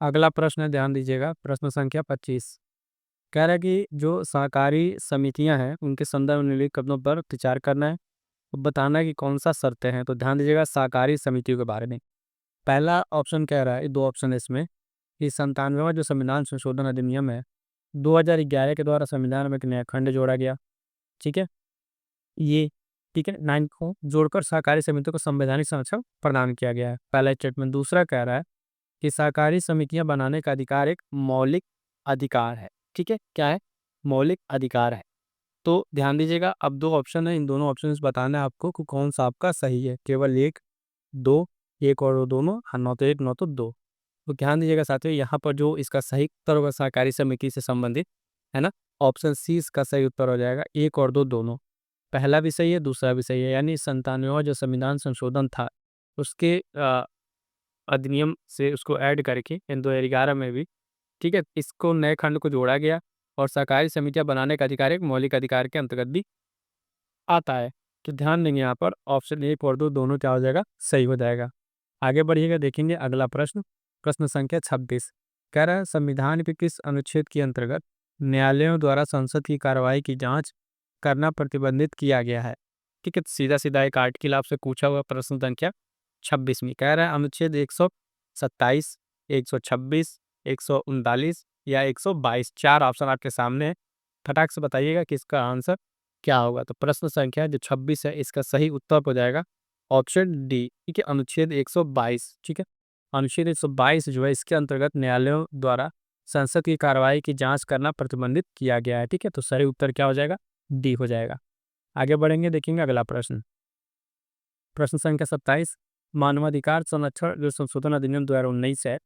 अगला प्रश्न है, ध्यान दीजिएगा, प्रश्न संख्या 25। कह रहा है कि जो सहकारी समितियां हैं उनके संदर्भ में निम्नलिखित कदमों पर विचार करना है, तो बताना है कि कौन सा शर्तें हैं। तो ध्यान दीजिएगा सहकारी समितियों के बारे में। पहला ऑप्शन कह रहा है, दो ऑप्शन है इसमें, कि 97वां जो संविधान संशोधन अधिनियम है 2011 के द्वारा संविधान में एक नया खंड जोड़ा गया। ठीक है, ये ठीक है, 9 को जोड़कर सहकारी समितियों को संवैधानिक संरक्षण प्रदान किया गया है, पहला स्टेटमेंट। दूसरा कह रहा है कि सहकारी समितियां बनाने का अधिकार एक मौलिक अधिकार है। ठीक है, क्या है? मौलिक अधिकार है। तो ध्यान दीजिएगा, अब दो ऑप्शन है, इन दोनों ऑप्शन बताना है आपको कि कौन सा आपका सही है। केवल एक, दो, एक और दो दोनों, हाँ, नौ तो एक, नौ तो दो। तो ध्यान दीजिएगा साथियों, यहाँ पर जो इसका सही उत्तर होगा सहकारी समिति से संबंधित, है ना, ऑप्शन सी इसका सही उत्तर हो जाएगा, एक और दो दोनों। पहला भी सही है, दूसरा भी सही है, यानी 97वां जो संविधान संशोधन था उसके अधिनियम से उसको ऐड करके इन 2011 में भी, ठीक है, इसको नए खंड को जोड़ा गया और सहकारी समितियां बनाने का अधिकार एक मौलिक अधिकार के अंतर्गत भी आता है। तो ध्यान देंगे, यहाँ पर ऑप्शन एक और दो दोनों क्या हो जाएगा, सही हो जाएगा। आगे बढ़िएगा, देखेंगे अगला प्रश्न, प्रश्न संख्या 26। कह रहा है संविधान के किस अनुच्छेद के अंतर्गत न्यायालयों द्वारा संसद की कार्रवाई की जांच करना प्रतिबंधित किया गया है। ठीक है, तो सीधा सीधा एक आर्टिकल आपसे पूछा हुआ प्रश्न संख्या 26 में कह रहा है अनुच्छेद 127, 126, 139 या 122, चार ऑप्शन आपके सामने है। फटाक से बताइएगा कि इसका आंसर क्या होगा। तो प्रश्न संख्या जो 26 है इसका सही उत्तर हो जाएगा ऑप्शन डी। ठीक है, अनुच्छेद 122। ठीक है, अनुच्छेद 122 जो है इसके अंतर्गत न्यायालयों द्वारा संसद की कार्रवाई की जांच करना प्रतिबंधित किया गया है। ठीक है, तो सही उत्तर क्या हो जाएगा, डी हो जाएगा। आगे बढ़ेंगे, देखेंगे अगला प्रश्न, प्रश्न संख्या 27। मानवाधिकार संरक्षण जो संशोधन अधिनियम 2019 है,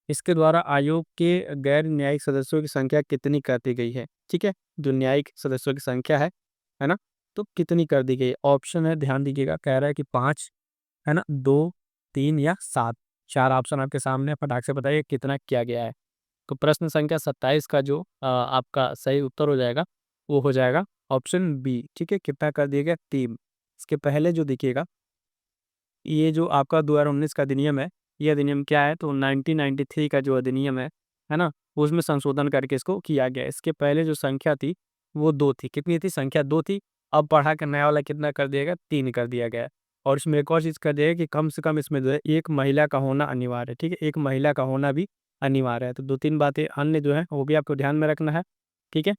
इसके द्वारा आयोग के गैर न्यायिक सदस्यों की संख्या कितनी कर दी गई है। ठीक है, जो न्यायिक सदस्यों की संख्या है ना, तो कितनी कर दी गई है। ऑप्शन है, ध्यान दीजिएगा, कह रहा है कि 5, है ना, 2, 3 या 7। चार ऑप्शन आपके सामने, फटाक से बताइए कितना किया गया है। तो प्रश्न संख्या 27 का जो आपका सही उत्तर हो जाएगा वो हो जाएगा ऑप्शन बी। ठीक है, कितना कर दिया गया, 3। इसके पहले जो देखिएगा, ये जो आपका 2019 का अधिनियम है, ये अधिनियम क्या है, तो 1993 का जो अधिनियम है ना, उसमें संशोधन करके इसको किया गया। इसके पहले जो संख्या थी वो 2 थी। कितनी थी? संख्या 2 थी। अब बढ़ा के नया वाला कितना कर दिया गया, 3 कर दिया गया है। और इसमें एक और चीज़ कर दिया गया कि कम से कम इसमें जो है एक महिला का होना अनिवार्य है। ठीक है, एक महिला का होना भी अनिवार्य है। तो 2-3 बातें अन्य जो है वो भी आपको ध्यान में रखना है। ठीक है,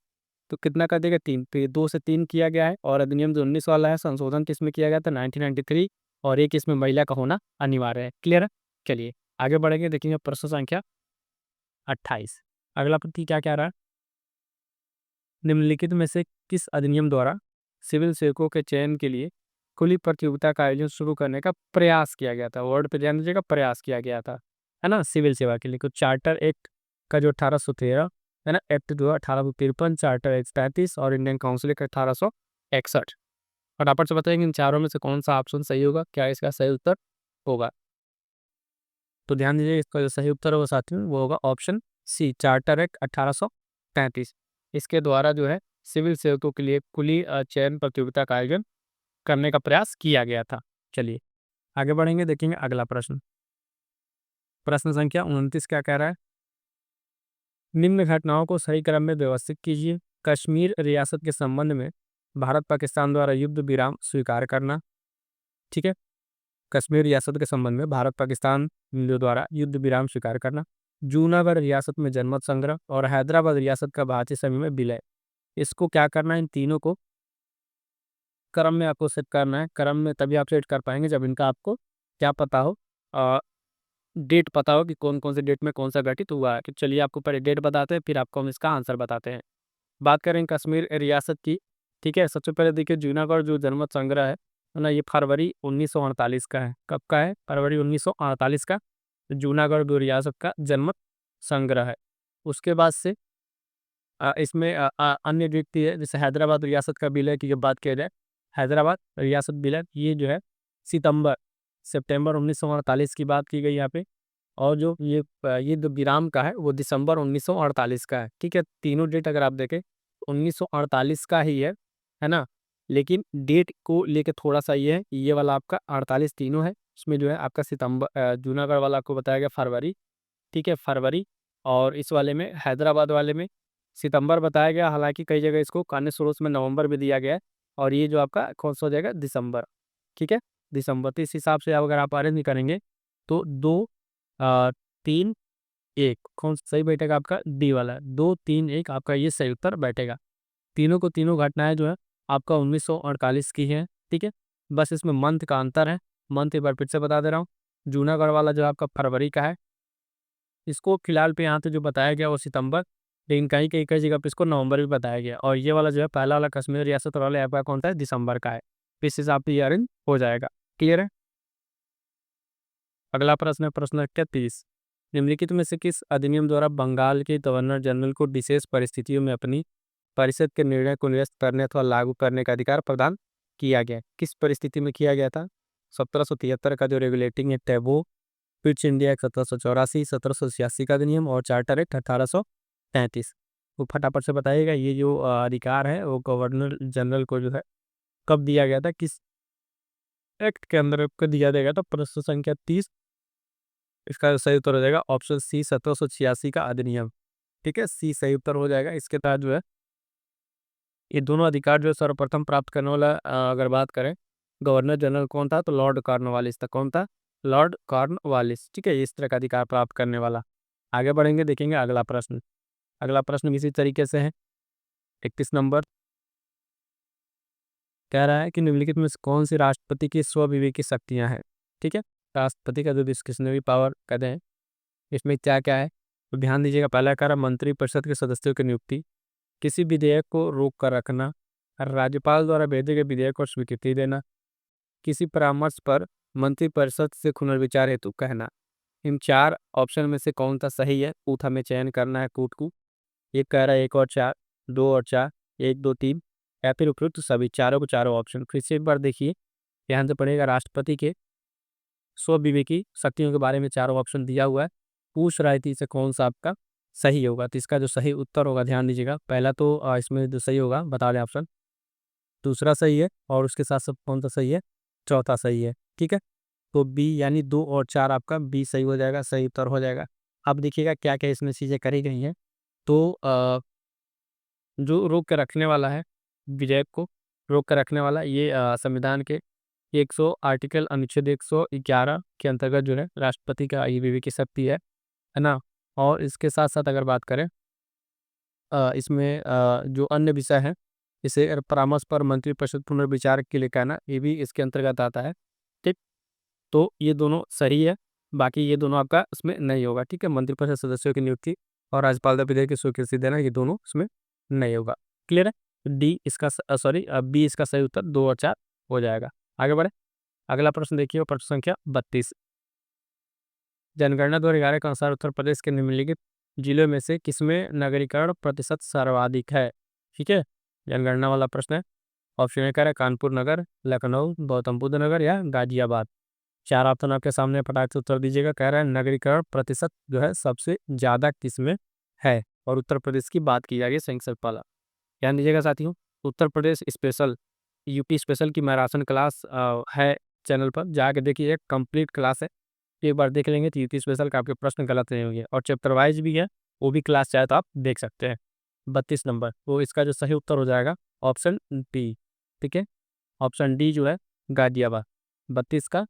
तो कितना कर देगा, 3। तो ये 2 से 3 किया गया है और अधिनियम जो 19 वाला है संशोधन किसमें किया गया था, 1993, और एक इसमें महिला का होना अनिवार्य है। क्लियर है? चलिए आगे बढ़ेंगे, देखेंगे प्रश्न संख्या 28। अगला प्रति क्या कह रहा है, निम्नलिखित में से किस अधिनियम द्वारा सिविल सेवकों के चयन के लिए खुली प्रतियोगिता का आयोजन शुरू करने का प्रयास किया गया था। वर्ड पे ध्यान दीजिएगा, प्रयास किया गया था, है ना, सिविल सेवा के लिए। कुछ चार्टर एक्ट का जो 1813, है ना, एक्ट जो है 1853, चार्टर एक्ट 35 और इंडियन काउंसिल एक्ट 1861। फटाफट से बताएंगे इन चारों में से कौन सा ऑप्शन सही होगा, क्या इसका सही उत्तर होगा। तो ध्यान दीजिए, इसका जो सही उत्तर होगा साथियों वो होगा ऑप्शन सी, चार्टर एक्ट 1835। इसके द्वारा जो है सिविल सेवकों के लिए खुली चयन प्रतियोगिता का आयोजन करने का प्रयास किया गया था। चलिए आगे बढ़ेंगे, देखेंगे अगला प्रश्न, प्रश्न संख्या 29 क्या कह रहा है, निम्न घटनाओं को सही क्रम में व्यवस्थित कीजिए। कश्मीर रियासत के संबंध में भारत पाकिस्तान द्वारा युद्ध विराम स्वीकार करना। ठीक है, कश्मीर रियासत के संबंध में भारत पाकिस्तान द्वारा युद्ध विराम स्वीकार करना, जूनागढ़ रियासत में जनमत संग्रह और हैदराबाद रियासत का भारतीय संघ में विलय। इसको क्या करना है, इन तीनों को क्रम में आपको सेट करना है। क्रम में तभी आप सेट कर पाएंगे जब इनका आपको क्या पता हो, डेट पता हो कि कौन कौन से डेट में कौन सा घटित हुआ है। तो चलिए आपको पहले डेट बताते हैं, फिर आपको हम इसका आंसर बताते हैं। बात करें कश्मीर रियासत की, ठीक है, सबसे पहले देखिए जूनागढ़ जो जनमत संग्रह है ना, ये फरवरी 1948 का है। कब का है? फरवरी 1948 का जूनागढ़ जो रियासत का जनमत संग्रह है। उसके बाद से इसमें अन्य व्यक्ति है, जैसे हैदराबाद रियासत का विलय की जब बात किया जाए, हैदराबाद रियासत विलय ये जो है सितंबर सितंबर 1948 की बात की गई यहाँ पे। और जो ये जो विराम का है वो दिसंबर 1948 का है। ठीक है, तीनों डेट अगर आप देखें 1948 का ही है ना, लेकिन डेट को लेके थोड़ा सा ये है, ये वाला आपका 48 तीनों है, उसमें जो है आपका सितंबर, जूनागढ़ वाला आपको बताया गया फरवरी, ठीक है, फरवरी। और इस वाले में हैदराबाद वाले में सितंबर बताया गया, हालांकि कई जगह इसको कान्य स्रोत में नवंबर भी दिया गया है। और ये जो आपका कौन सा हो जाएगा, दिसंबर। ठीक है, दिसंबर। तो इस हिसाब से अगर आप अरेंज करेंगे तो 2 3 1 कौन सा सही बैठेगा आपका, डी वाला। 2 3 1 आपका ये सही उत्तर बैठेगा। तीनों को तीनों घटनाएं जो है आपका 1948 की है। ठीक है, बस इसमें मंथ का अंतर है। मंथ एक बार फिर से बता दे रहा हूँ। जूनागढ़ वाला जो आपका फरवरी का है, इसको फिलहाल पे यहाँ पे जो बताया गया वो सितंबर, लेकिन कहीं कहीं कई जगह पे इसको नवंबर भी बताया गया। और ये वाला जो है पहला वाला कश्मीर रियासत वाला आपका कौन सा है, दिसंबर का है। तो इस हिसाब से ये अरेंज हो जाएगा। क्लियर है। अगला प्रश्न है प्रश्न संख्या 30। निम्नलिखित में से किस अधिनियम द्वारा बंगाल के गवर्नर जनरल को विशेष परिस्थितियों में अपनी परिषद के निर्णय को निरस्त करने अथवा लागू करने का अधिकार प्रदान किया गया? किस परिस्थिति में किया गया था? 1773 का जो रेगुलेटिंग एक्ट है वो, क्विट इंडिया एक्ट 1784, 1786 का अधिनियम, और चार्टर एक्ट 1833। वो फटाफट से बताइएगा, ये जो अधिकार है वो गवर्नर जनरल को जो है कब दिया गया था, किस एक्ट के अंदर आपको दिया जाएगा? तो प्रश्न संख्या 30, इसका जो सही उत्तर हो जाएगा ऑप्शन सी, 1786 का अधिनियम। ठीक है, सी सही उत्तर हो जाएगा। इसके तहत जो है ये दोनों अधिकार जो है सर्वप्रथम प्राप्त करने वाला अगर बात करें गवर्नर जनरल कौन था, तो लॉर्ड कॉर्नवालिस था। कौन था? Lord Cornwallis. ठीक है, इस तरह का अधिकार प्राप्त करने वाला। आगे बढ़ेंगे, देखेंगे अगला प्रश्न। अगला प्रश्न इसी तरीके से है। 31 नंबर कह रहा है कि निम्नलिखित में से कौन सी राष्ट्रपति की स्वविवेकी शक्तियां हैं? ठीक है, राष्ट्रपति का जो डिस्क्रिशनरी पावर कहते हैं, इसमें क्या क्या है तो ध्यान दीजिएगा। पहला कह रहा मंत्री परिषद के सदस्यों की नियुक्ति, किसी विधेयक को रोक कर रखना, राज्यपाल द्वारा भेजे गए विधेयक को स्वीकृति देना, किसी परामर्श पर मंत्रिपरिषद से पुनर्विचार हेतु कहना। इन चार ऑप्शन में से कौन सा सही है, कूट हमें चयन करना है कूट को। ये कह रहा है 1 और 4, 2 और 4, 1 2 3, या फिर उपयुक्त सभी चारों को चारों ऑप्शन। फिर से एक बार देखिए, ध्यान से पड़ेगा। राष्ट्रपति के स्वविवेकी शक्तियों के बारे में चारों ऑप्शन दिया हुआ है। पूछ रहा है कि इसे कौन सा आपका सही होगा, तो इसका जो सही उत्तर होगा ध्यान दीजिएगा। पहला तो इसमें जो सही होगा बता दें ऑप्शन, दूसरा सही है, और उसके साथ साथ कौन सा सही है, चौथा सही है। ठीक है, तो बी यानी 2 और 4 आपका बी सही हो जाएगा, सही उत्तर हो जाएगा। अब देखिएगा क्या क्या इसमें चीज़ें करी गई हैं। तो जो रोक के रखने वाला है, विधेयक को रोक कर रखने वाला, ये संविधान के 100 आर्टिकल अनुच्छेद 111 के अंतर्गत जो है राष्ट्रपति का ये विवेकी शक्ति है ना। और इसके साथ साथ अगर बात करें इसमें जो अन्य विषय है, इसे परामर्श पर मंत्रिपरिषद पुनर्विचार के लिए कहना, ये भी इसके अंतर्गत आता है। ठीक, तो ये दोनों सही है। बाकी ये दोनों आपका इसमें नहीं होगा। ठीक है, मंत्रिपरिषद सदस्यों की नियुक्ति और राज्यपाल द्वारा विधेयक की स्वीकृति देना, ये दोनों इसमें नहीं होगा। क्लियर है। डी इसका सॉरी बी इसका सही उत्तर 2 और 4 हो जाएगा। आगे बढ़े, अगला प्रश्न देखिए, प्रश्न संख्या 32। जनगणना 2011 के अनुसार उत्तर प्रदेश के निम्नलिखित जिलों में से किसमें नगरीकरण प्रतिशत सर्वाधिक है? ठीक है, जनगणना वाला प्रश्न है। ऑप्शन ए कह रहा है कानपुर नगर, लखनऊ, गौतम बुद्ध नगर या गाजियाबाद। चार ऑप्शन आपके सामने, फटाक से उत्तर दीजिएगा। कह रहा है नगरीकरण प्रतिशत जो है सबसे ज्यादा किसमें है, और उत्तर प्रदेश की बात की जा रही है संक्षिप्त वाला। ध्यान दीजिएगा साथियों, Uttar Pradesh special, UP special की मैराथन क्लास है चैनल पर, जाके देखिए, एक कंप्लीट क्लास है। एक बार देख लेंगे तो यूपी स्पेशल का आपके प्रश्न गलत नहीं होंगे, और चैप्टर वाइज भी है, वो भी क्लास चाहे तो आप देख सकते हैं। 32 नंबर, तो इसका जो सही उत्तर हो जाएगा ऑप्शन डी। ठीक है, ऑप्शन डी जो है गाजियाबाद। 32 का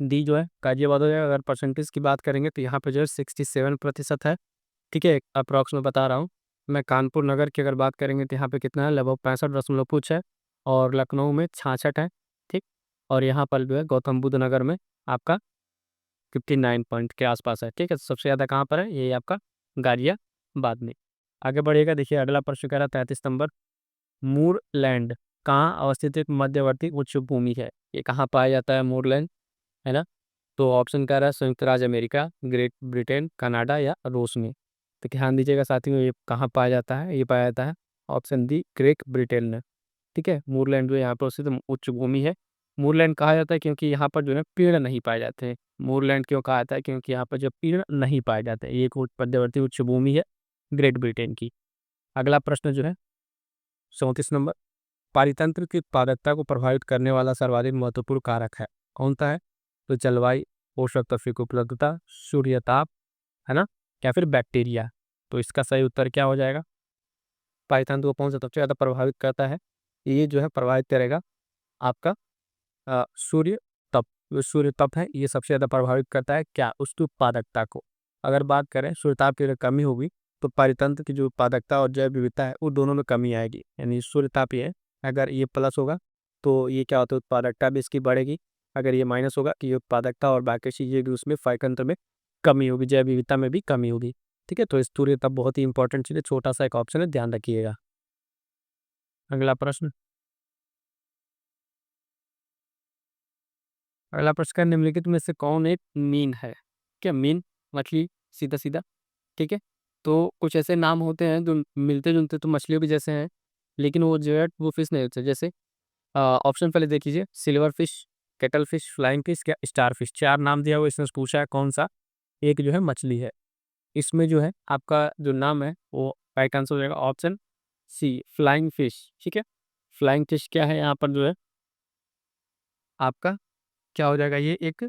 डी जो है गाजियाबाद हो जाएगा। अगर परसेंटेज की बात करेंगे तो यहाँ पे जो है 67% है। ठीक है, अप्रॉक्स में बता रहा हूँ मैं। कानपुर नगर की अगर बात करेंगे तो यहाँ पे कितना है, लगभग 65 दशमलव कुछ है, और लखनऊ में 66 है। ठीक, और यहाँ पर जो है गौतम बुद्ध नगर में आपका 59 पॉइंट के आसपास है। ठीक है, सबसे ज़्यादा कहाँ पर है, ये आपका गाजियाबाद में। आगे बढ़िएगा, देखिए अगला प्रश्न कह रहा है 33 नंबर। मूरलैंड कहाँ अवस्थित एक मध्यवर्ती उच्च भूमि है? ये कहाँ पाया जाता है मूरलैंड, है ना। तो ऑप्शन कह रहा है संयुक्त राज्य अमेरिका, ग्रेट ब्रिटेन, कनाडा या रूस में। तो ध्यान दीजिएगा साथियों, ये कहाँ पाया जाता है, ये पाया जाता है ऑप्शन डी ग्रेट ब्रिटेन में। ठीक है, मूरलैंड जो यहाँ पर स्थित उच्च भूमि है। मूरलैंड कहा जाता है क्योंकि यहाँ पर जो है पेड़ नहीं पाए जाते हैं। मूरलैंड क्यों कहा जाता है, क्योंकि यहाँ पर जो पेड़ नहीं पाए जाते हैं। ये एक मध्यवर्ती उच्च भूमि है ग्रेट ब्रिटेन की। अगला प्रश्न जो है 34 नंबर। पारितंत्र की उत्पादकता को प्रभावित करने वाला सर्वाधिक महत्वपूर्ण कारक है, कौन सा है? तो जलवायु, पोषक तत्व की उपलब्धता, सूर्य ताप, है ना, या फिर बैक्टीरिया। तो इसका सही उत्तर क्या हो जाएगा? पाइथन को कौन सा सबसे ज़्यादा प्रभावित करता है? ये जो है प्रभावित करेगा आपका सूर्य तप। जो सूर्य तप है ये सबसे ज़्यादा प्रभावित करता है क्या? उसकी उत्पादकता को। अगर बात करें सूर्यताप की अगर कमी होगी तो परितंत्र की जो उत्पादकता और जैव विविधता है वो दोनों में कमी आएगी। यानी सूर्यताप ये है, अगर ये प्लस होगा तो ये क्या होता है, उत्पादकता भी इसकी बढ़ेगी। अगर ये माइनस होगा कि ये उत्पादकता और बाकी चीज़ें भी उसमें परितंत्र में कमी होगी, जैव विविधता में भी कमी होगी। ठीक है, तो इस सूर्यताप बहुत ही इंपॉर्टेंट चीज़ है, छोटा सा एक ऑप्शन है, ध्यान रखिएगा। अगला प्रश्न। अगला प्रश्न है, निम्नलिखित में से कौन एक मीन है? क्या मीन? मछली, सीधा सीधा। ठीक है, तो कुछ ऐसे नाम होते हैं जो मिलते जुलते तो मछलियों के जैसे हैं, लेकिन वो जो है वो फिश नहीं होते। जैसे ऑप्शन पहले देख लीजिए, silver fish, kettle fish, flying fish, क्या स्टार फिश। चार नाम दिया हुआ, इसमें से पूछा है कौन सा एक जो है मछली है। इसमें जो है आपका जो नाम है वो राइट आंसर हो जाएगा ऑप्शन सी, फ्लाइंग फिश। ठीक है, फ्लाइंग फिश क्या है यहाँ पर जो है आपका क्या हो जाएगा, ये एक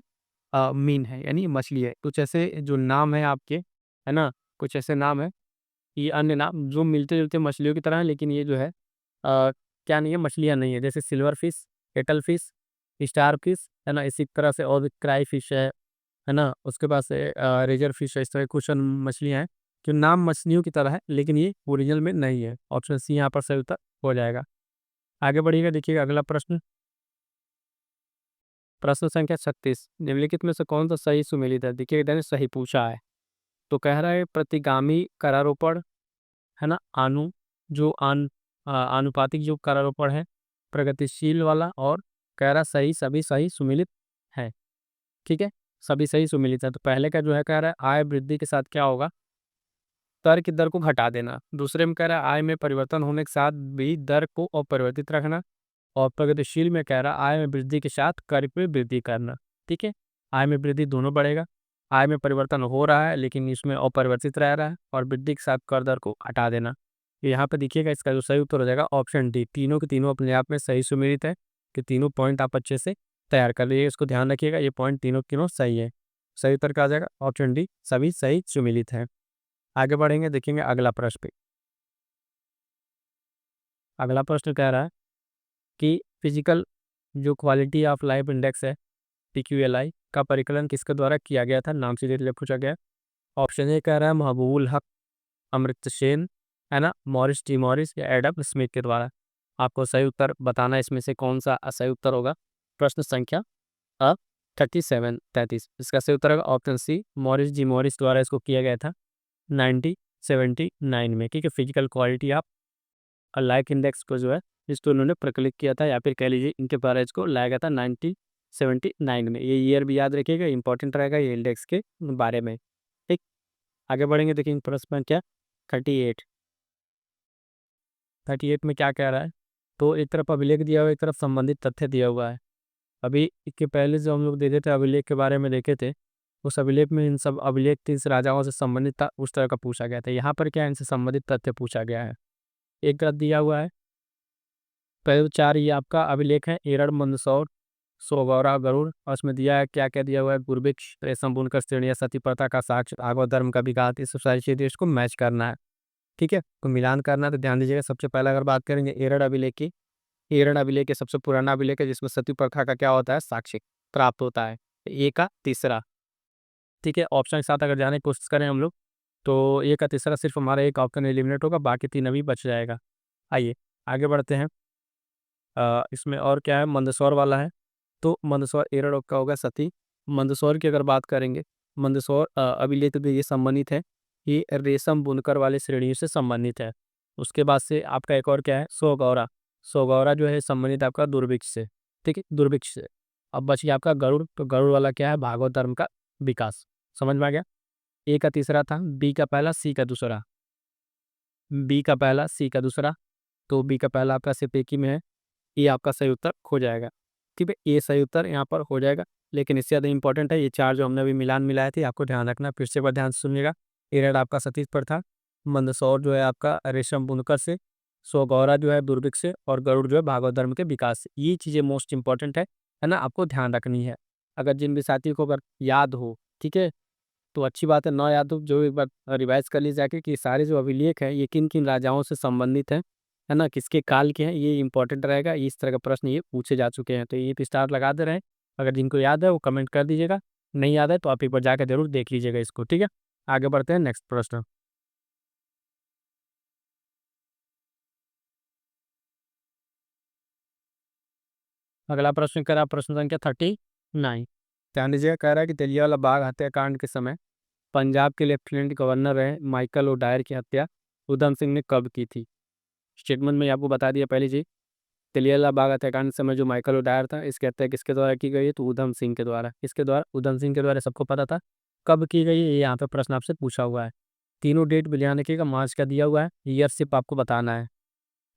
मीन है यानी मछली है। कुछ ऐसे जो नाम है आपके, है ना, कुछ ऐसे नाम है, ये अन्य नाम जो मिलते-जुलते मछलियों की तरह हैं, लेकिन ये जो है क्या नहीं है, मछलियाँ नहीं है। जैसे silver fish, kettle fish, star fish, है ना, इसी तरह से और भी क्राई फिश है ना, उसके बाद से रेजर फिश है। इस तरह कुछ मछलियाँ हैं जो नाम मछलियों की तरह है, लेकिन ये ओरिजिनल में नहीं है। ऑप्शन सी यहाँ पर सही उत्तर हो जाएगा। आगे बढ़िएगा, देखिएगा अगला प्रश्न। प्रश्न संख्या 36, निम्नलिखित में से कौन सा सही सुमेलित है? देखिए इधर सही पूछा है, तो कह रहा है प्रतिगामी करारोपण, है ना, आनुपातिक जो करारोपण है, प्रगतिशील वाला, और कह रहा सही, सभी सही सुमेलित है। ठीक है, सभी सही सुमेलित है। तो पहले का जो है कह रहा है आय वृद्धि के साथ क्या होगा, कर की दर को घटा देना। दूसरे में कह रहा है आय में परिवर्तन होने के साथ भी दर को अपरिवर्तित रखना। और प्रगतिशील में कह रहा है आय में वृद्धि के साथ कर में वृद्धि करना। ठीक है, आय में वृद्धि दोनों बढ़ेगा, आय में परिवर्तन हो रहा है लेकिन इसमें अपरिवर्तित रह रहा है, और वृद्धि के साथ कर दर को हटा देना। तो यहाँ पे देखिएगा इसका जो सही उत्तर हो जाएगा ऑप्शन डी, तीनों के तीनों अपने आप में सही सुमेलित है। कि तीनों पॉइंट आप अच्छे से तैयार कर लीजिए, इसको ध्यान रखिएगा, ये पॉइंट तीनों तीनों सही है। सही उत्तर क्या आ जाएगा? ऑप्शन डी, सभी सही सुमेलित है। आगे बढ़ेंगे, देखेंगे अगला प्रश्न पे। अगला प्रश्न कह रहा है कि फिजिकल जो क्वालिटी ऑफ लाइफ इंडेक्स है, पीक्यूएलआई का परिकलन किसके द्वारा किया गया था? नाम से रिलेटेड पूछा गया है। ऑप्शन ए कह रहा है महबूबुल हक, अमृत सेन, है ना, मॉरिस टी मॉरिस, या एडम स्मिथ के द्वारा। आपको सही उत्तर बताना है, इसमें से कौन सा सही उत्तर होगा। प्रश्न संख्या 37 इसका सही उत्तर होगा ऑप्शन सी, मॉरिस जी मॉरिस द्वारा इसको किया गया था 1979 में। ठीक है, physical quality of life index को जो है इसको उन्होंने प्रकलित किया था, या फिर कह लीजिए इनके द्वारा इसको लाया गया था 1979 में। ये ईयर भी याद रखिएगा, इंपॉर्टेंट रहेगा ये इंडेक्स के बारे में। ठीक, आगे बढ़ेंगे, देखेंगे प्रश्न संख्या 38। 38 में क्या कह रहा है, तो एक तरफ अभिलेख दिया हुआ है, एक तरफ संबंधित तथ्य दिया हुआ है। अभी इसके पहले जो हम लोग देखे थे अभिलेख के बारे में देखे थे, उस अभिलेख में इन सब अभिलेख 30 राजाओं से संबंधित था, उस तरह का पूछा गया था। यहाँ पर क्या है, इनसे संबंधित तथ्य पूछा गया है। एक गलत दिया हुआ है, पहले 4 ये आपका अभिलेख है, एरड़, मंदसौर, सोगौरा, गरुड़, और उसमें दिया है क्या क्या दिया हुआ है, गुरबिक्ष, रेशम बुनकर, श्रेणियाँ, सती प्रथा का साक्ष्य, आगव धर्म का विघात, ये सब सारी चीज़ें इसको मैच करना है। ठीक है, तो मिलान करना है, तो ध्यान दीजिएगा। सबसे पहले अगर बात करेंगे एरड़ अभिलेख की, एरड़ अभिलेख ये सबसे पुराना अभिलेख है जिसमें सती प्रथा का क्या होता है, साक्ष्य प्राप्त होता है। ए का तीसरा। ठीक है, ऑप्शन के साथ अगर जाने की कोशिश करें हम लोग, तो ए का तीसरा सिर्फ हमारा एक ऑप्शन एलिमिनेट होगा, बाकी 3 अभी बच जाएगा। आइए आगे बढ़ते हैं। इसमें और क्या है, मंदसौर वाला है, तो मंदसौर एरड़ का होगा सती। मंदसौर की अगर बात करेंगे, मंदसौर अभिलेख भी ये संबंधित है, ये रेशम बुनकर वाले श्रेणियों से संबंधित है। उसके बाद से आपका एक और क्या है, सोगौरा। सोगौरा जो है संबंधित आपका दुर्भिक्ष से। ठीक है, दुर्भिक्ष से। अब बच गया आपका गरुड़, तो गरुड़ वाला क्या है, भागवत धर्म का विकास। समझ में आ गया। ए का तीसरा था, बी का पहला, सी का दूसरा। बी का पहला, सी का दूसरा, तो बी का पहला आपका सिर्फ एक ही में है, ये आपका सही उत्तर हो जाएगा। ठीक है, ये सही उत्तर यहाँ पर हो जाएगा। लेकिन इससे ज़्यादा इंपॉर्टेंट है ये 4 जो हमने अभी मिलान मिलाए थे, आपको ध्यान रखना, फिर से एक बार ध्यान से सुनिएगा। एरड़ आपका सतीश पर था, मंदसौर जो है आपका रेशम बुनकर से, सोगौरा जो है दुर्भिक्ष से, और गरुड़ जो है भागवत धर्म के विकास से। ये चीज़ें मोस्ट इंपॉर्टेंट है ना, आपको ध्यान रखनी है। अगर जिन भी साथी को अगर याद हो, ठीक है, तो अच्छी बात है। ना याद हो जो एक बार रिवाइज कर ली जाके कि सारे जो अभिलेख हैं ये किन किन राजाओं से संबंधित हैं, है ना, किसके काल के हैं, ये इंपॉर्टेंट रहेगा। इस तरह का प्रश्न ये पूछे जा चुके हैं, तो ये पे स्टार लगा दे रहे हैं। अगर जिनको याद है वो कमेंट कर दीजिएगा, नहीं याद है तो आप एक बार जाकर जरूर देख लीजिएगा इसको, ठीक है। आगे बढ़ते हैं नेक्स्ट प्रश्न। अगला प्रश्न कह रहा है प्रश्न संख्या 39। ध्यान दीजिएगा, कह रहा है कि जलियांवाला बाग हत्याकांड के समय पंजाब के लेफ्टिनेंट गवर्नर रहे माइकल ओडायर की हत्या उधम सिंह ने कब की थी। स्टेटमेंट में आपको बता दिया पहली चीज, जलियांवाला बाग हत्याकांड के समय जो माइकल ओडायर था, इसकी हत्या किसके द्वारा की गई है, तो उधम सिंह के द्वारा। किसके द्वारा, उधम सिंह के द्वारा, सबको पता था। कब की गई है ये यहाँ पे प्रश्न आपसे पूछा हुआ है। तीनों डेट बयान रखिएगा, मार्च का दिया हुआ है, ईयर सिर्फ आपको बताना है,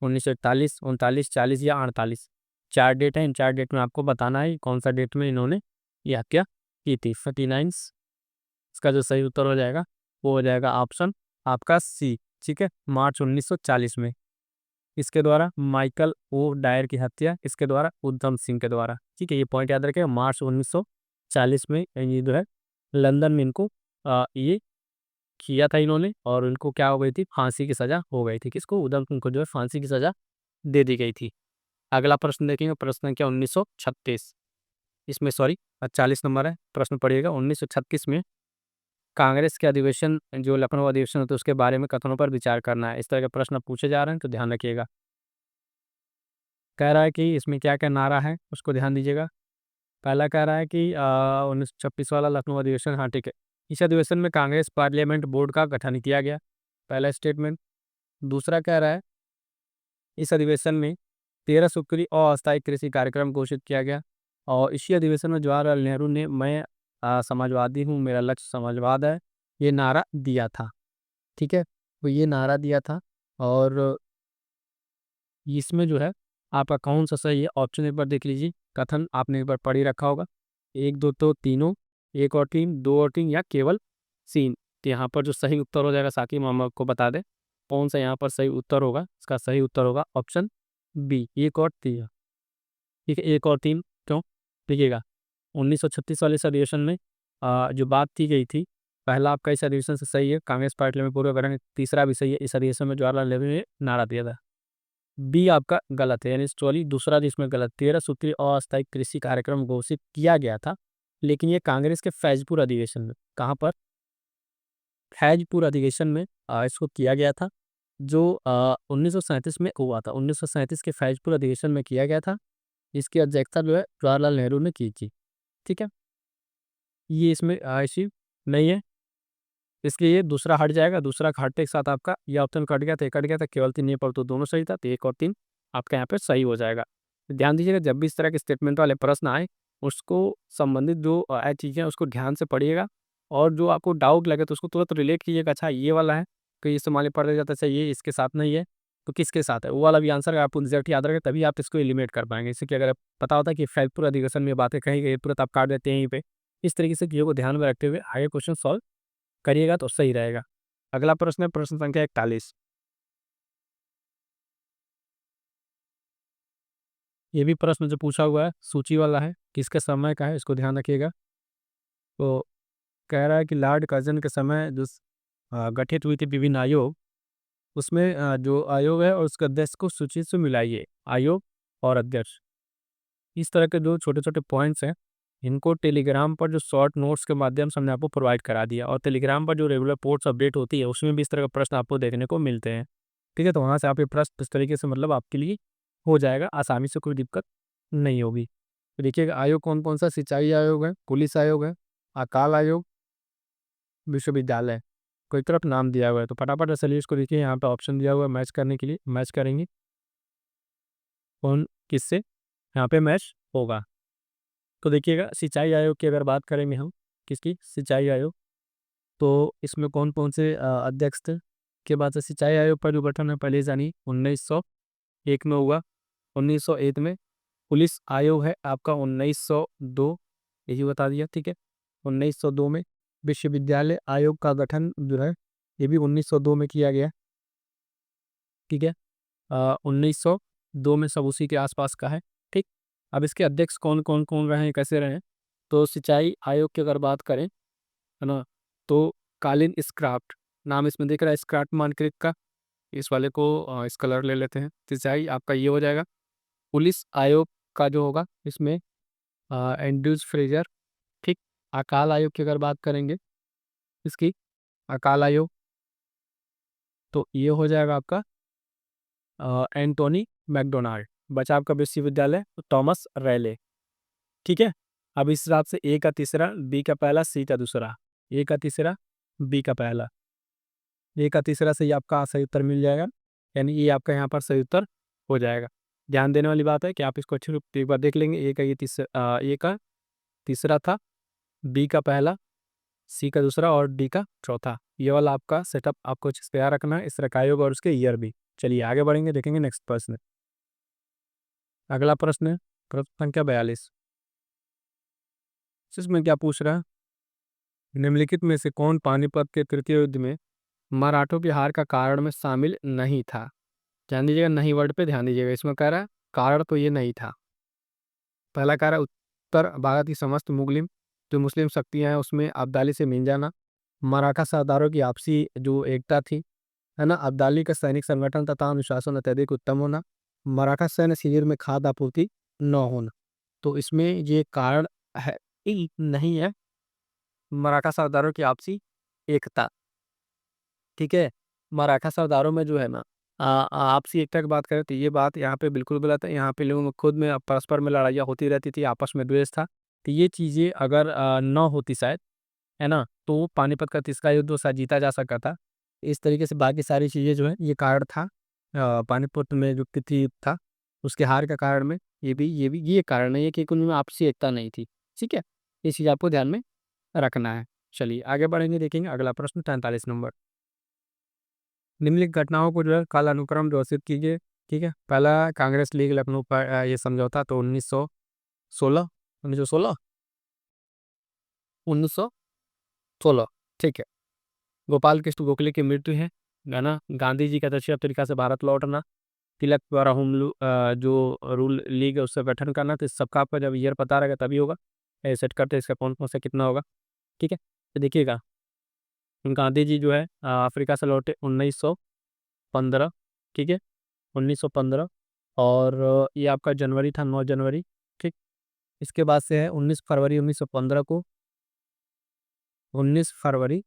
1941, 39, 40 या 48। चार डेट है, इन चार डेट में आपको बताना है कौन सा डेट में इन्होंने ये हत्या की थी। 49, इसका जो सही उत्तर हो जाएगा वो हो जाएगा ऑप्शन आपका सी, ठीक है, मार्च 1940 में। इसके द्वारा माइकल ओ डायर की हत्या, इसके द्वारा उधम सिंह के द्वारा, ठीक है, ये पॉइंट याद रखें। मार्च 1940 में ये जो है लंदन में इनको ये किया था इन्होंने, और इनको क्या हो गई थी, फांसी की सजा हो गई थी। किसको, उधम सिंह को जो है फांसी की सजा दे दी गई थी। अगला प्रश्न देखेंगे, प्रश्न संख्या 1936। इसमें सॉरी 40 नंबर है, प्रश्न पढ़िएगा। 1936 में कांग्रेस के अधिवेशन, जो लखनऊ अधिवेशन होता है, उसके बारे में कथनों पर विचार करना है। इस तरह के प्रश्न पूछे जा रहे हैं तो ध्यान रखिएगा। कह रहा है कि इसमें क्या क्या नारा है उसको ध्यान दीजिएगा। पहला कह रहा है कि 1936 वाला लखनऊ अधिवेशन, हाँ ठीक है। इस अधिवेशन में कांग्रेस पार्लियामेंट बोर्ड का गठन किया गया, पहला स्टेटमेंट। दूसरा कह रहा है इस अधिवेशन में 13 सूत्री अस्थायी कृषि कार्यक्रम घोषित किया गया, और इसी अधिवेशन में जवाहरलाल नेहरू ने मैं समाजवादी हूँ, मेरा लक्ष्य समाजवाद है, ये नारा दिया था, ठीक है। तो ये नारा दिया था, और इसमें जो है आपका कौन सा सही है, ऑप्शन एक बार देख लीजिए। कथन आपने एक बार पढ़ ही रखा होगा, एक दो तो तीनों, एक और तीन, दो और तीन, या केवल सीन। तो यहाँ पर जो सही उत्तर हो जाएगा, साकी मामा को बता दे कौन सा यहाँ पर सही उत्तर होगा। इसका सही उत्तर होगा ऑप्शन बी, एक और तीन, ठीक है, एक और तीन। क्यों, देखिएगा 1936 वाले इस अधिवेशन में जो बात की गई थी, पहला आपका इस अधिवेशन से सही है, कांग्रेस पार्टी में पूर्व करेंगे। तीसरा भी सही है, इस अधिवेशन में जवाहरलाल नेहरू ने नारा दिया था। बी आपका गलत है, यानी सॉरी दूसरा जिसमें गलत, 13 सूत्री अस्थायी कृषि कार्यक्रम घोषित किया गया था, लेकिन ये कांग्रेस के फैजपुर अधिवेशन में, कहाँ पर, फैजपुर अधिवेशन में इसको किया गया था, जो 1937 में हुआ था। 1937 के फैजपुर अधिवेशन में किया गया था। इसकी अध्यक्षता जो है जवाहरलाल नेहरू ने की थी, ठीक है। ये इसमें ऐसी नहीं है, इसलिए ये दूसरा हट जाएगा। दूसरा हटने के साथ आपका ये ऑप्शन कट गया था, कट गया था, केवल तीन ये पर तो दोनों सही था, तो एक और तीन आपका यहाँ पे सही हो जाएगा। तो ध्यान दीजिएगा, जब भी इस तरह के स्टेटमेंट वाले प्रश्न आए, उसको संबंधित जो चीज़ें हैं उसको ध्यान से पढ़िएगा, और जो आपको डाउट लगे तो उसको तुरंत रिलेट कीजिएगा। अच्छा ये वाला है, तो ये मान लीजिए पढ़ जाता है, अच्छा ये इसके साथ नहीं है तो किसके साथ है, वो वाला भी आंसर आपको एग्जैक्ट याद रखें, तभी आप इसको एलिमिनेट कर पाएंगे। इससे कि अगर पता होता है कि फैजपुर अधिवेशन में बातें कही गई, तुरंत आप काट देते हैं यहीं पे। इस तरीके से चीज़ों को ध्यान में रखते हुए आगे क्वेश्चन सॉल्व करिएगा तो सही रहेगा। अगला प्रश्न है प्रश्न संख्या 41। ये भी प्रश्न जो पूछा हुआ है सूची वाला है, किसके समय का है, इसको ध्यान रखिएगा। तो कह रहा है कि लॉर्ड कर्जन के समय जो गठित हुई थी विभिन्न आयोग, उसमें जो आयोग है और उसके अध्यक्ष को सूची से मिलाइए, आयोग और अध्यक्ष। इस तरह के जो छोटे छोटे पॉइंट्स हैं, इनको टेलीग्राम पर जो शॉर्ट नोट्स के माध्यम से हमने आपको प्रोवाइड करा दिया, और टेलीग्राम पर जो रेगुलर पोस्ट अपडेट होती है उसमें भी इस तरह के प्रश्न आपको देखने को मिलते हैं, ठीक है। तो वहाँ से आप ये प्रश्न इस तरीके से मतलब आपके लिए हो जाएगा आसानी से, कोई दिक्कत नहीं होगी। तो देखिएगा आयोग कौन कौन सा, सिंचाई आयोग है, पुलिस आयोग है, अकाल आयोग, विश्वविद्यालय, कोई तरफ नाम दिया हुआ है। तो फटाफट चलिए इसको देखिए, यहाँ पे ऑप्शन दिया हुआ है मैच करने के लिए, मैच करेंगे कौन किससे यहाँ पे मैच होगा। तो देखिएगा सिंचाई आयोग की अगर बात करेंगे हम, किसकी, सिंचाई आयोग, तो इसमें कौन कौन से अध्यक्ष थे। के बाद से सिंचाई आयोग का जो गठन है पहले जानिए 1901 में हुआ। 1901 में पुलिस आयोग है आपका 1902, यही बता दिया, ठीक है। 1902 में विश्वविद्यालय आयोग का गठन जो है ये भी 1902 में किया गया, ठीक है। 1902 में सब उसी के आसपास का है, ठीक। अब इसके अध्यक्ष कौन कौन कौन रहे हैं, कैसे रहे हैं, तो सिंचाई आयोग की अगर बात करें, है ना, तो कालीन स्क्राफ्ट नाम इसमें दिख रहा है, स्क्राफ्ट मानकृत का। इस वाले को इस कलर ले लेते हैं। सिंचाई आपका ये हो जाएगा। पुलिस आयोग का जो होगा इसमें एंड्रयूज फ्रेजर। ठीक। अकाल आयोग की अगर बात करेंगे इसकी, अकाल आयोग, तो ये हो जाएगा आपका एंटोनी मैकडोनाल्ड। बचा आपका विश्वविद्यालय तो टॉमस रैले। ठीक है। अब इस हिसाब से ए का तीसरा, बी का पहला, सी का दूसरा। ए का तीसरा, बी का पहला, ए का तीसरा से ये आपका सही उत्तर मिल जाएगा, यानी ये आपका यहाँ पर सही उत्तर हो जाएगा। ध्यान देने वाली बात है कि आप इसको अच्छी रूप से एक बार देख लेंगे। ए का ये तीसरा, ए का तीसरा था, बी का पहला, सी का दूसरा और डी का चौथा। ये वाला आपका सेटअप आपको अच्छे से तैयार रखना है, इस रकायोग और उसके ईयर भी। चलिए आगे बढ़ेंगे, देखेंगे नेक्स्ट प्रश्न। अगला प्रश्न है प्रश्न संख्या 42। इसमें क्या पूछ रहा है, निम्नलिखित में से कौन पानीपत के तृतीय युद्ध में मराठों की हार का कारण में शामिल नहीं था। ध्यान दीजिएगा, नहीं वर्ड पे ध्यान दीजिएगा। इसमें कह रहा है कारण तो ये नहीं था। पहला कह रहा है उत्तर भारत की समस्त मुस्लिम जो मुस्लिम शक्तियां हैं उसमें अब्दाली से मिल जाना, मराठा सरदारों की आपसी जो एकता थी, है ना, अब्दाली का सैनिक संगठन तथा अनुशासन अत्यधिक उत्तम होना, मराठा सैन्य शिविर में खाद्य आपूर्ति न होना। तो इसमें ये कारण है ही नहीं है मराठा सरदारों की आपसी एकता। ठीक है। मराठा सरदारों में जो है ना आपसी एकता की बात करें तो ये बात यहाँ पे बिल्कुल गलत है। यहाँ पे लोगों में खुद में परस्पर में लड़ाइयाँ होती रहती थी, आपस में द्वेष था। तो ये चीज़ें अगर न होती शायद, है ना, तो पानीपत का तीसरा युद्ध वो शायद जीता जा सकता था। इस तरीके से बाकी सारी चीज़ें जो है ये कारण था पानीपत में जो तृतीय युद्ध था उसके हार का कारण में ये भी ये कारण नहीं है कि उनमें आपसी एकता नहीं थी। ठीक है। ये चीज़ आपको ध्यान में रखना है। चलिए आगे बढ़ेंगे, देखेंगे अगला प्रश्न 43 नंबर। निम्नलिखित घटनाओं को जो है कालानुक्रम व्यवस्थित कीजिए। ठीक है। पहला कांग्रेस लीग लखनऊ पर ये समझौता तो 1916, 1916, 1916। ठीक है। गोपाल कृष्ण गोखले की मृत्यु है ना, गांधी जी का दक्षिण अफ्रीका से भारत लौटना, तिलक द्वारा जो रूल लीग है उससे गठन करना। तो इस सबका आपका जब ईयर पता रहेगा तभी होगा। सेट करते हैं इसका कौन कौन सा कितना होगा। ठीक है। तो देखिएगा गांधी जी जो है अफ्रीका से लौटे 1915। ठीक है। 1915 और ये आपका जनवरी था, 9 जनवरी। ठीक। इसके बाद से है 19 फरवरी 1915 को, 19 फरवरी,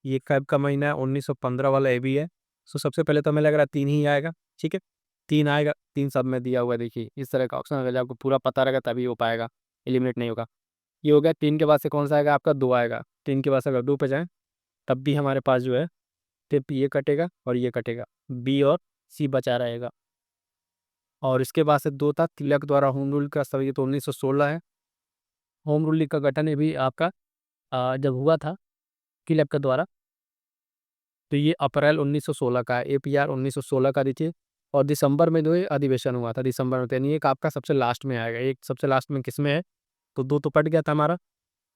ये कब का महीना है, 1915 वाला ये भी है। सो सबसे पहले तो हमें लग रहा है 3 ही आएगा। ठीक है। 3 आएगा, 3 सब में दिया हुआ है। देखिए इस तरह का ऑप्शन अगर आपको पूरा पता रहेगा तभी हो पाएगा, एलिमिनेट नहीं होगा। ये हो गया। 3 के बाद से कौन सा आएगा आपका, 2 आएगा। 3 के बाद से अगर 2 पे जाएँ तब भी हमारे पास जो है टिप ये कटेगा और ये कटेगा, बी और सी बचा रहेगा। और इसके बाद से 2 था तिलक द्वारा होम रूल का सभी, तो 1916 है। होम रूल लीग का गठन ये भी आपका जब हुआ था तिलक के द्वारा, तो ये अप्रैल 1916 का है। एपीआर 1916 का देखिए। और दिसंबर में जो है अधिवेशन हुआ था, दिसंबर में। तो यानी एक आपका सबसे लास्ट में आएगा। एक सबसे लास्ट में किस में है, तो 2 तो पट गया था हमारा।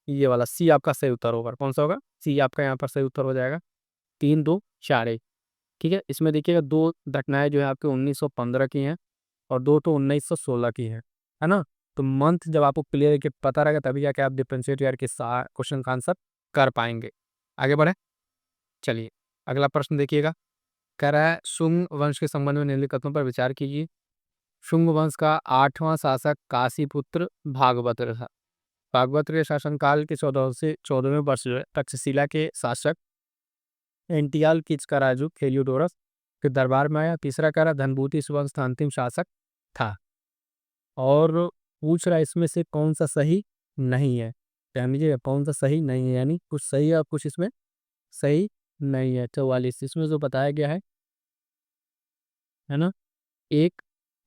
ये वाला सी आपका सही उत्तर होगा। कौन सा होगा, सी आपका यहाँ पर सही उत्तर हो जाएगा। 3, 2, 4 है। ठीक है। इसमें देखिएगा 2 घटनाएं जो है आपके 1915 की हैं और 2 तो 1916 की है ना। तो मंथ जब आपको क्लियर है कि पता रहेगा तभी जाके आप डिफरेंशिएट करके क्वेश्चन का आंसर कर पाएंगे। आगे बढ़े, चलिए अगला प्रश्न देखिएगा। कह रहा है शुंग वंश के संबंध में निम्नलिखित कथनों पर विचार कीजिए। शुंग वंश का 8वां शासक काशीपुत्र भागवत था। भागवत के शासनकाल के 14वें वर्ष जो है तक्षशिला के शासक एंटियाल किच का राजू हेलियोडोरस के दरबार में आया। तीसरा कह रहा धनभूति इस वंश का अंतिम शासक था। और पूछ रहा है इसमें से कौन सा सही नहीं है। ध्यान दीजिएगा, कौन सा सही नहीं है, यानी कुछ सही है और कुछ इसमें सही नहीं है। 44 इसमें जो बताया गया है ना, 1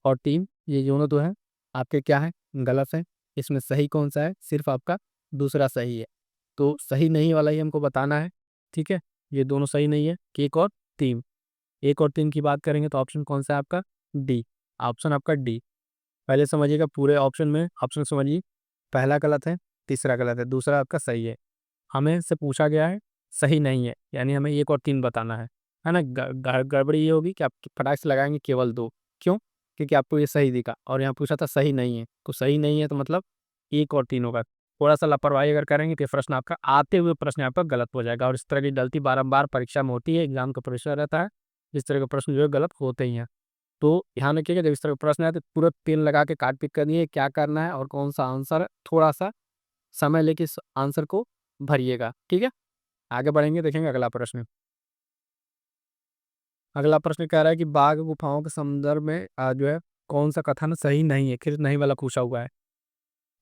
और 3 ये दोनों तो है आपके क्या है, गलत है। इसमें सही कौन सा है, सिर्फ आपका दूसरा सही है। तो सही नहीं वाला ही हमको बताना है। ठीक है। ये दोनों सही नहीं है, 1 और 3। 1 और 3 की बात करेंगे तो ऑप्शन कौन सा है आपका, डी। ऑप्शन आपका डी। पहले समझिएगा, पूरे ऑप्शन में ऑप्शन समझिए। पहला गलत है, तीसरा गलत है, दूसरा आपका सही है। हमें से पूछा गया है सही नहीं है, यानी हमें 1 और 3 बताना है ना। गड़बड़ी ये होगी कि आप फटाक से लगाएंगे केवल 2। क्यों, क्योंकि आपको ये सही दिखा और यहाँ पूछा था सही नहीं है, तो सही नहीं है तो मतलब 1 और 3 होगा। थोड़ा सा लापरवाही अगर करेंगे तो ये प्रश्न आपका आते हुए प्रश्न यहाँ पर गलत हो जाएगा। और इस तरह की गलती बारंबार परीक्षा में होती है, एग्जाम का प्रेशर रहता है, इस तरह के प्रश्न जो है गलत होते ही हैं। तो ध्यान रखिएगा, जब इस तरह का प्रश्न आए तो तुरंत पेन लगा के काट पीट करनी है, क्या करना है और कौन सा आंसर है, थोड़ा सा समय लेके इस आंसर को भरिएगा। ठीक है, आगे बढ़ेंगे, देखेंगे अगला प्रश्न। अगला प्रश्न कह रहा है कि बाघ गुफाओं के संदर्भ में जो है कौन सा कथन सही नहीं है, फिर नहीं वाला पूछा हुआ है।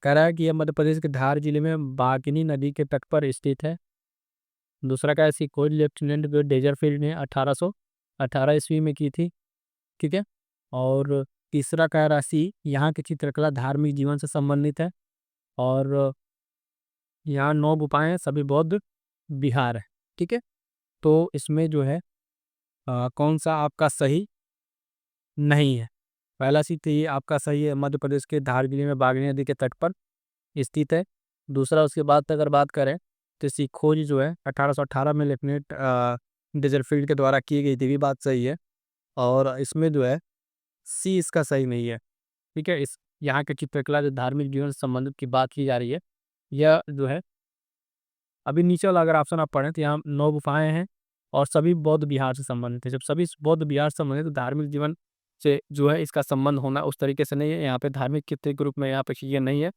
कह रहा है कि यह मध्य प्रदेश के धार जिले में बागनी नदी के तट पर स्थित है। दूसरा का है सिकोई लेफ्टिनेंट डेजरफील्ड ने 1818 ईस्वी में की थी। ठीक है, और तीसरा कह रहा सी, यहाँ की चित्रकला धार्मिक जीवन से संबंधित है। और यहाँ 9 गुफाएं हैं, सभी बौद्ध विहार है। ठीक है, तो इसमें जो है कौन सा आपका सही नहीं है। पहला सी तो ये आपका सही है, मध्य प्रदेश के धार जिले में बागनी नदी के तट पर स्थित है। दूसरा, उसके बाद अगर बात करें तो इसकी खोज जो है 1818 में लेफ्टिनेंट डेजरफील्ड के द्वारा की गई थी, भी बात सही है। और इसमें जो है सी इसका सही नहीं है। ठीक है, इस यहाँ के चित्रकला जो धार्मिक जीवन से संबंधित की बात की जा रही है, यह जो है अभी नीचे वाला अगर ऑप्शन आप पढ़ें तो यहाँ 9 गुफाएं हैं और सभी बौद्ध विहार से संबंधित है। जब सभी बौद्ध विहार से संबंधित, तो धार्मिक जीवन से जो है इसका संबंध होना उस तरीके से नहीं है। यहाँ पे धार्मिक चित्र के रूप में यहाँ पे चीजें नहीं है,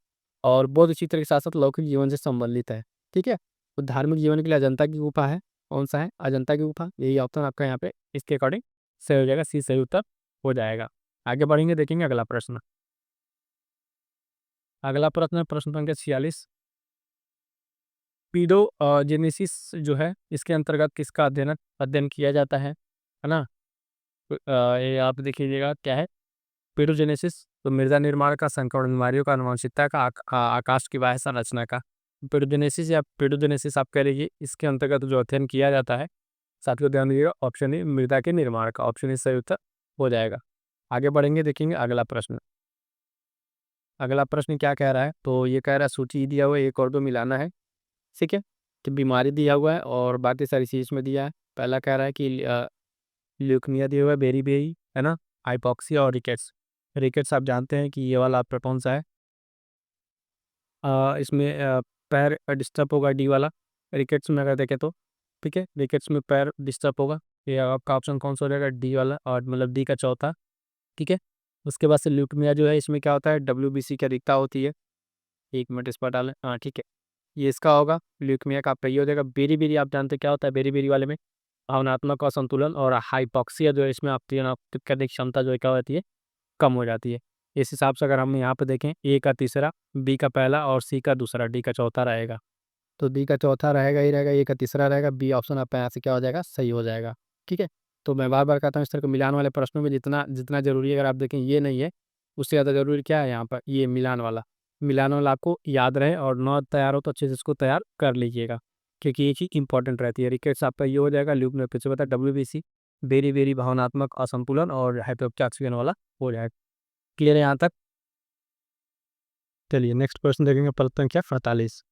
और बौद्ध चित्र के साथ साथ लौकिक जीवन से संबंधित है। ठीक है, तो धार्मिक जीवन के लिए अजंता की गुफा है। कौन सा है? अजंता की गुफा। यही ऑप्शन आपका यहाँ पे इसके अकॉर्डिंग सही हो जाएगा, सी सही उत्तर हो जाएगा। आगे बढ़ेंगे, देखेंगे अगला प्रश्न। अगला प्रश्न है प्रश्न संख्या 46। पीडो जेनेसिस जो है इसके अंतर्गत किसका अध्ययन अध्ययन किया जाता है ना? ये आप देखिएगा क्या है पीडोजेनेसिस। तो मृदा निर्माण का, संक्रमण बीमारियों का, आनुवंशिकता का, आकाश की बाह्य संरचना का। पीडोजेनेसिस या पीडोजेनेसिस आप कह रही इसके अंतर्गत जो अध्ययन किया जाता है, साथियों ध्यान दीजिएगा, ऑप्शन ए मृदा के निर्माण का, ऑप्शन ए सही उत्तर हो जाएगा। आगे बढ़ेंगे, देखेंगे अगला प्रश्न। अगला प्रश्न क्या कह रहा है? तो ये कह रहा है सूची दिया हुआ है, एक और दो मिलाना है। ठीक है, कि बीमारी दिया हुआ है और बाकी सारी चीज़ में दिया है। पहला कह रहा है कि ल्यूकीमिया दिया हुआ है, बेरी है ना, हाइपॉक्सिया और रिकेट्स। रिकेट्स आप जानते हैं कि ये वाला आपका कौन सा है? इसमें पैर डिस्टर्ब होगा, डी वाला रिकेट्स में अगर देखें तो। ठीक है, रिकेट्स में पैर डिस्टर्ब होगा, ये आपका ऑप्शन कौन सा हो जाएगा? डी वाला, और मतलब डी का चौथा। ठीक है, उसके बाद से ल्यूकीमिया जो है इसमें क्या होता है? WBC की अधिकता होती है। एक मिनट इस पर डालें, हाँ ठीक है, ये इसका होगा। ल्यूकीमिया का आपका ये हो जाएगा। बेरी आप जानते हैं क्या होता है बेरी वाले में? भावनात्मक असंतुलन। और हाइपॉक्सिया जो है इसमें आपकी नामांकित करने की क्षमता जो है क्या होती है? कम हो जाती है। इस हिसाब से अगर हम यहाँ पे देखें, ए का तीसरा, बी का पहला और सी का दूसरा, डी का चौथा रहेगा। तो डी का चौथा रहेगा ही रहेगा, ए का तीसरा रहेगा, बी ऑप्शन आपका यहाँ से क्या हो जाएगा? सही हो जाएगा। ठीक है, तो मैं बार बार कहता हूँ इस तरह के मिलान वाले प्रश्नों में जितना जितना जरूरी है, अगर आप देखें ये नहीं है, उससे ज़्यादा जरूरी क्या है यहाँ पर? ये मिलान वाला आपको याद रहे, और न तैयार हो तो अच्छे से इसको तैयार कर लीजिएगा, क्योंकि ये चीज़ इंपॉर्टेंट रहती है। रिकेट्स आपका ये हो जाएगा। लूप में फिर से बता, WBC, बेरी भावनात्मक असंतुलन, और हाइपोक्सियन वाला हो जाएगा। क्लियर है यहाँ तक? चलिए नेक्स्ट क्वेश्चन देखेंगे, प्रश्न संख्या 48।